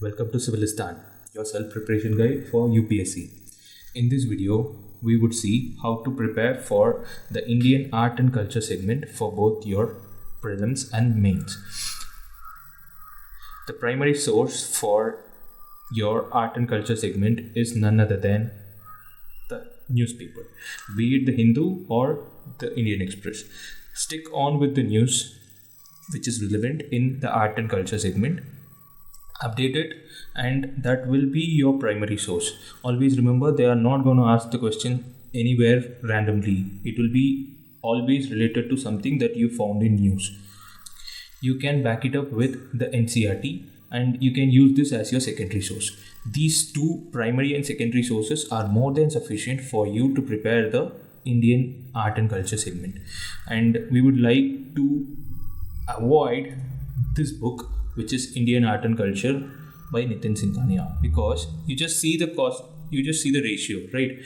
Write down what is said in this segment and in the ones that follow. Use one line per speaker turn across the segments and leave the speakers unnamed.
Welcome to CiviliZthan, your self-preparation guide for UPSC. In this video, we would see how to prepare for the Indian art and culture segment for both your prelims and mains. The primary source for your art and culture segment is none other than the newspaper, be it the Hindu or the Indian Express. Stick on with the news which is relevant in the art and culture segment. Update it, and that will be your primary source. Always remember, they are not going to ask the question anywhere randomly. It will be always related to something that you found in news. You can back it up with the NCERT and you can use this as your secondary source. These two primary and secondary sources are more than sufficient for you to prepare the Indian art and culture segment. And we would like to avoid this book, which is Indian Art and Culture by Nitin Singhania, because you just see the cost, you just see the ratio, right?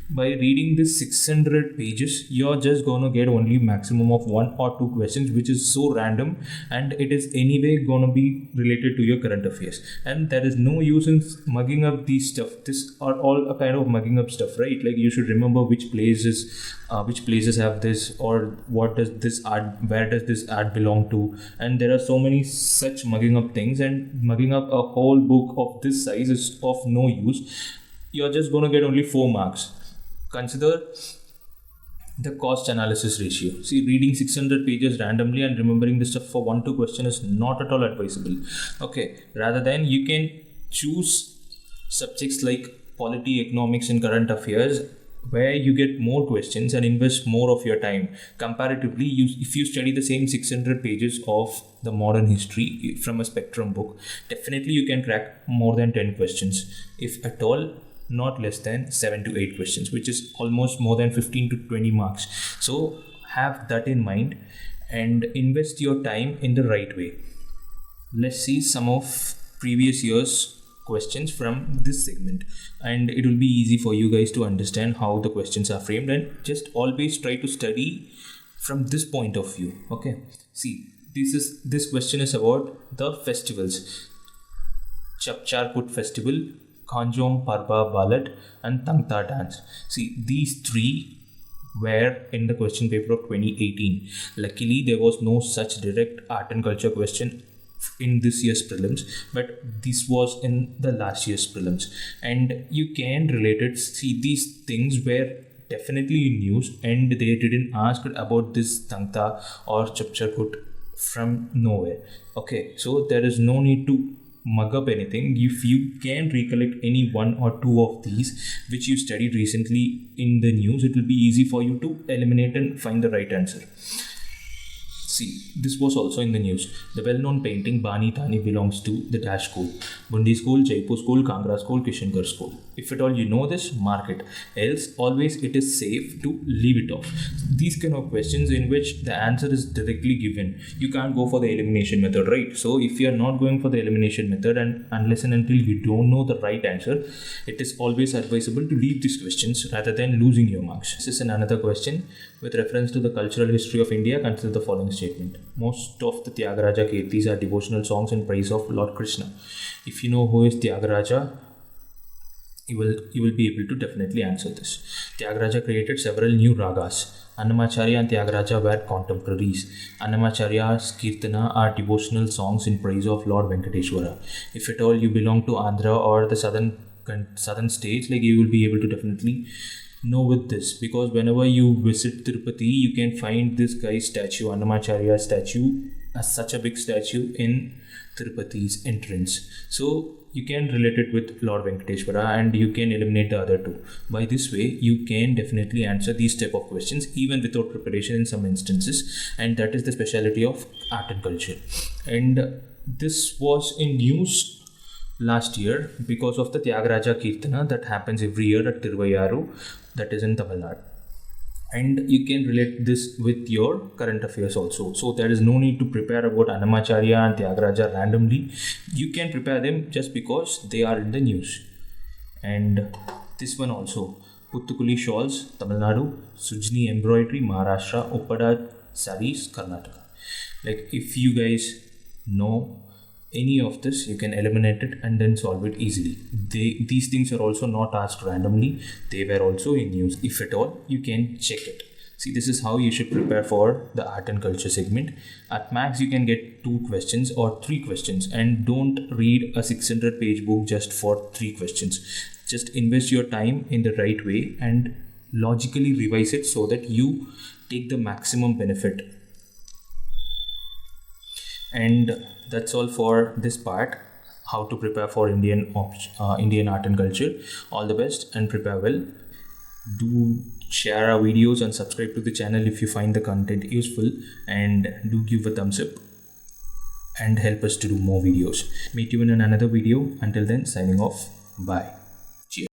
By reading this 600 pages, you're just gonna get only maximum of 1 or 2 questions, which is so random, and it is anyway gonna be related to your current affairs, and there is no use in mugging up these stuff. This are all a kind of mugging up stuff, right? Like, you should remember which places have this, or what does this art, where does this art belong to, and there are so many such mugging up things, and mugging up a whole book of this size is of no use. You're just going to get only 4 marks. Consider the cost analysis ratio. See, reading 600 pages randomly and remembering this stuff for 1-2 question is not at all advisable. Okay, rather than, you can choose subjects like polity, economics and current affairs, where you get more questions and invest more of your time. Comparatively, if you study the same 600 pages of the modern history from a spectrum book, definitely you can crack more than 10 questions. If at all, not less than 7 to 8 questions, which is almost more than 15 to 20 marks. So have that in mind and invest your time in the right way. Let's see some of previous year's questions from this segment, and it will be easy for you guys to understand how the questions are framed, and just always try to study from this point of view. Okay, see, this question is about the festivals: Chapcharput festival, Khanjom Parba Balat and Tangta dance. See, these three were in the question paper of 2018. Luckily, there was no such direct art and culture question in this year's prelims, but this was in the last year's prelims, and you can relate it. See, these things were definitely in news, and they didn't ask about this Tangta or Chapcharput from nowhere. Okay, so there is no need to mug up anything. If you can recollect any 1 or 2 of these which you studied recently in the news, it will be easy for you to eliminate and find the right answer. See, this was also in the news. The well-known painting Bani Thani belongs to the Dash School: Bundi School, Jaipur School, Kangra School, Kishangarh School. If at all you know this, mark it. Else, always it is safe to leave it off. These kind of questions in which the answer is directly given, you can't go for the elimination method, right? So if you are not going for the elimination method, and unless and until you don't know the right answer, it is always advisable to leave these questions rather than losing your marks. This is another question. With reference to the cultural history of India, consider the following statement: most of the Tyagaraja Kirtis are devotional songs in praise of Lord Krishna. If you know who is Tyagaraja, you will be able to definitely answer this. Tyagaraja created several new ragas. Annamacharya and Tyagaraja were contemporaries. Annamacharya's Kirtana are devotional songs in praise of Lord Venkateshwara. If at all you belong to Andhra or the southern states, like, you will be able to definitely know with this, because whenever you visit Tirupati, you can find this guy's statue, Annamacharya statue, as such a big statue in Tirupati's entrance. So you can relate it with Lord Venkateshwara, and you can eliminate the other two. By this way, you can definitely answer these type of questions even without preparation in some instances, and that is the speciality of art and culture. And this was in news last year because of the Tyagaraja Kirtana that happens every year at Tiruvayaru, that is in Tamil Nadu. And you can relate this with your current affairs also. So there is no need to prepare about Annamacharya and Tyagaraja randomly. You can prepare them just because they are in the news. And this one also: Puttukuli shawls, Tamil Nadu; Sujni embroidery, Maharashtra; Uppada sarees, Karnataka. Like, if you guys know any of this, you can eliminate it and then solve it easily. These things are also not asked randomly. They were also in use. If at all, you can check it. See, this is how you should prepare for the art and culture segment. At max, you can get 2 questions or 3 questions, and don't read a 600 page book just for 3 questions. Just invest your time in the right way and logically revise it so that you take the maximum benefit. And that's all for this part, how to prepare for Indian art and culture. All the best and prepare well. Do share our videos and subscribe to the channel if you find the content useful, and do give a thumbs up and help us to do more videos. Meet you in another video. Until then, signing off. Bye.